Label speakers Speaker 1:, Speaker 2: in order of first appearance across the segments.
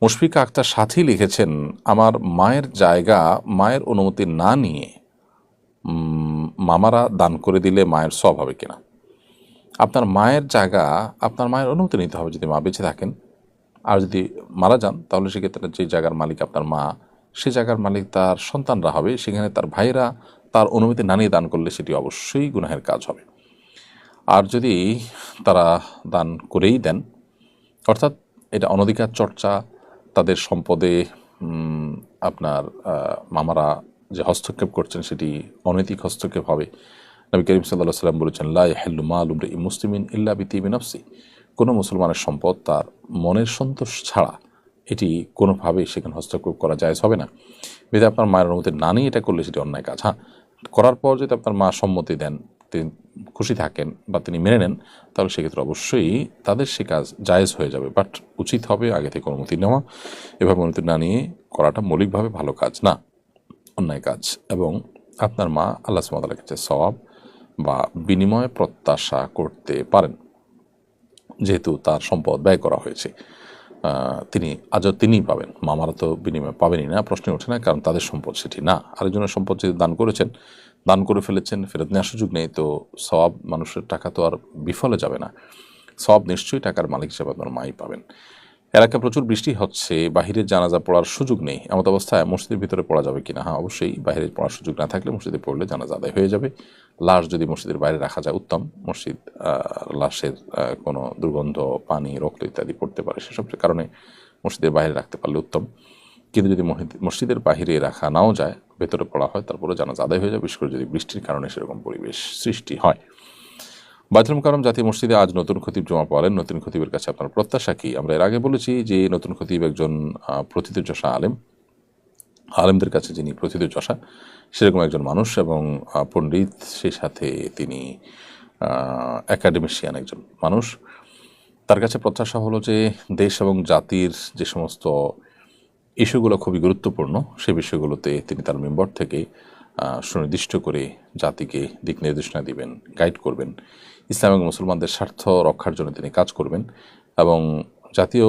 Speaker 1: মুশফিকা আক্তার সাথী লিখেছেন, আমার মায়ের জায়গা মায়ের অনুমতি না নিয়ে মামারা দান করে দিলে মায়ের সওয়াব হবে কিনা। আপনার মায়ের জায়গা আপনার মায়ের অনুমতি নিতে হবে যদি মা বেঁচে থাকেন, আর যদি মারা যান তাহলে সেক্ষেত্রে যে জায়গার মালিক আপনার মা, সে জায়গার মালিক তার সন্তানরা হবে। সেখানে তার ভাইরা তার অনুমতি না নিয়ে দান করলে সেটি অবশ্যই গুনাহের কাজ হবে। আর যদি তারা দান করেই দেন, অর্থাৎ এটা অনধিকার চর্চা, তাদের সম্পদে আপনার মামারা যে হস্তক্ষেপ করছেন সেটি অনৈতিক হস্তক্ষেপ হবে। নবী করিম সাল্লাল্লাহু আলাইহি সাল্লাম বলেছেন, লা ইয়াহিল্লু মালু ইমরিইন মুসলিমিন ইল্লা বিতিবি নাফসি। কোনো মুসলমানের সম্পদ তার মনের সন্তোষ ছাড়া এটি কোনোভাবেই সেখানে হস্তক্ষেপ করা জায়েজ হবে না। যদি আপনার মায়ের অনুমতি না নিয়ে এটা করলে সেটি অন্যায় কাজ। হ্যাঁ, করার পর যদি আপনার মা সম্মতি দেন, তিনি খুশি থাকেন বা তিনি মেনে নেন, তাহলে সেক্ষেত্রে অবশ্যই তাদের সে কাজ জায়েজ হয়ে যাবে। বাট উচিত হবে আগে থেকে অনুমতি নেওয়া। এভাবে অনুমতি না নিয়ে করাটা মৌলিকভাবে ভালো কাজ না, অন্যায় কাজ। এবং আপনার মা আল্লাহ সুবহানাহু ওয়া তাআলার কাছে সওয়াব বা বিনিময় প্রত্যাশা করতে পারেন, যেহেতু তার সম্পদ ব্যয় করা হয়েছে। তিনি আজও তিনিই পাবেন, মামারা তো বিনিময় পাবেনই না, প্রশ্নে ওঠে না, কারণ তাদের সম্পদ সেটি না। আরেকজনের সম্পদ যদি দান করেছেন, দান করে ফেলেছেন, ফেরত নেওয়ার সুযোগ নেই, তো সওয়াব, মানুষের টাকা তো আর বিফলে যাবে না। সওয়াব নিশ্চয়ই টাকার মালিক হিসেবে আপনার মাই পাবেন। এলাকায় প্রচুর বৃষ্টি হচ্ছে, বাহিরের জানাজা পড়ার সুযোগ নেই, এমত অবস্থায় মসজিদের ভিতরে পড়া যাবে কিনা? হ্যাঁ, অবশ্যই বাহিরে পড়ার সুযোগ না থাকলে মসজিদে পড়লে জানাজা আদায় হয়ে যাবে। লাশ যদি মসজিদের বাইরে রাখা যায় উত্তম। মসজিদ লাশের কোনো দুর্গন্ধ, পানি, রক্ত ইত্যাদি পড়তে পারে, সেসব কারণে মসজিদের বাইরে রাখতে পারলে উত্তম। কিন্তু যদি মসজিদের বাহিরে রাখা নাও যায়, ভেতরে পড়া হয়, তারপরে জানাজা আদায় হয়ে যাবে, বিশেষ করে যদি বৃষ্টির কারণে সেরকম পরিবেশ সৃষ্টি হয়। বাইতুল মুকাররম জাতীয় মসজিদে আজ নতুন খতিব জমা পড়েন। নতুন খতিবের কাছে আপনার প্রত্যাশা কি? আমরা এর আগে বলেছি যে নতুন খতিব একজন প্রথিতযশা আলেম, আলেমদের কাছে যিনি প্রথিতযশা সেরকম একজন মানুষ এবং পণ্ডিত, সেই সাথে তিনি একাডেমিশিয়ান একজন মানুষ। তার কাছে প্রত্যাশা হলো যে দেশ এবং জাতির যে সমস্ত ইস্যুগুলো খুবই গুরুত্বপূর্ণ, সেই বিষয়গুলোতে তিনি তার মেম্বার থেকে সুনির্দিষ্ট করে জাতিকে দিক নির্দেশনা দিবেন, গাইড করবেন। ইসলাম এবং মুসলমানদের স্বার্থ রক্ষার জন্য তিনি কাজ করবেন এবং জাতীয়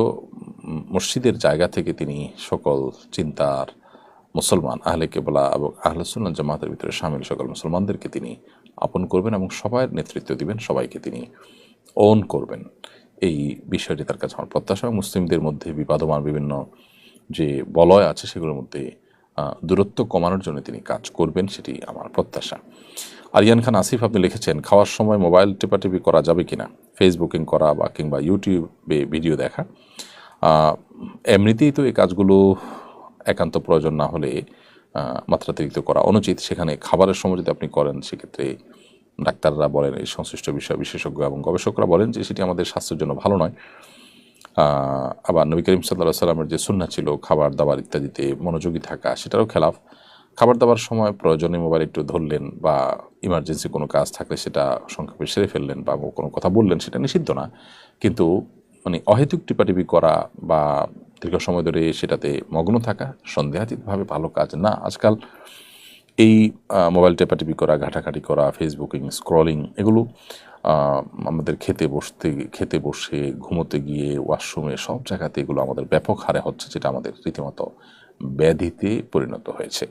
Speaker 1: মসজিদের জায়গা থেকে তিনি সকল চিন্তার মুসলমান, আহলে কেবলা এবং আহলে সুন্নাত জামাতের ভিতরে শামিল সকল মুসলমানদেরকে তিনি আপন করবেন এবং সবার নেতৃত্ব দিবেন, সবাইকে তিনি ওন করবেন। এই বিষয়টি তার কাছে আমার প্রত্যাশা। মুসলিমদের মধ্যে বিবাদমান বিভিন্ন যে বলয় আছে সেগুলোর মধ্যে দূরত্ব কমানোর জন্য তিনি কাজ করবেন, সেটি আমার প্রত্যাশা। আরিয়ান খান আসিফ আপনি লিখেছেন, খাওয়ার সময় মোবাইল টেপাটেপি করা যাবে কিনা? ফেসবুকিং করা বা কিংবা ইউটিউবে ভিডিও দেখা, এমনিতেই তো এই কাজগুলো একান্ত প্রয়োজন না হলে মাত্রাতিরিক্ত করা অনুচিত। সেখানে খাবারের সময় যদি আপনি করেন, সেক্ষেত্রে ডাক্তাররা বলেন, এই সংশ্লিষ্ট বিষয় বিশেষজ্ঞ এবং গবেষকরা বলেন যে সেটি আমাদের স্বাস্থ্যের জন্য ভালো নয়। আবার নবী করিম সাল্লাল্লাহু আলাইহি সাল্লামের যে সুন্নাহ ছিল খাবার দাবার ইত্যাদিতে মনোযোগী থাকা, সেটারও খেলাফ। খাবার দাবার সময় প্রয়োজনে মোবাইল একটু ধরলেন বা ইমার্জেন্সি কোনো কাজ থাকলে সেটা সংক্ষেপে সেরে ফেললেন বা কোনো কথা বললেন, সেটা নিষিদ্ধ না। কিন্তু মানে অহেতুক টিপাটিপি করা বা দীর্ঘ সময় ধরে সেটাতে মগ্ন থাকা সন্দেহাতীতভাবে ভালো কাজ না। আজকাল এই মোবাইল টেপাটিপি করা, ঘাটাঘাটি করা, ফেসবুকিং, স্ক্রলিং, এগুলো আমাদের খেতে বসে, ঘুমোতে গিয়ে, ওয়াশরুমে, সব জায়গাতে এগুলো আমাদের ব্যাপক হারে হচ্ছে, যেটা আমাদের রীতিমতো ব্যাধিতে পরিণত হয়েছে।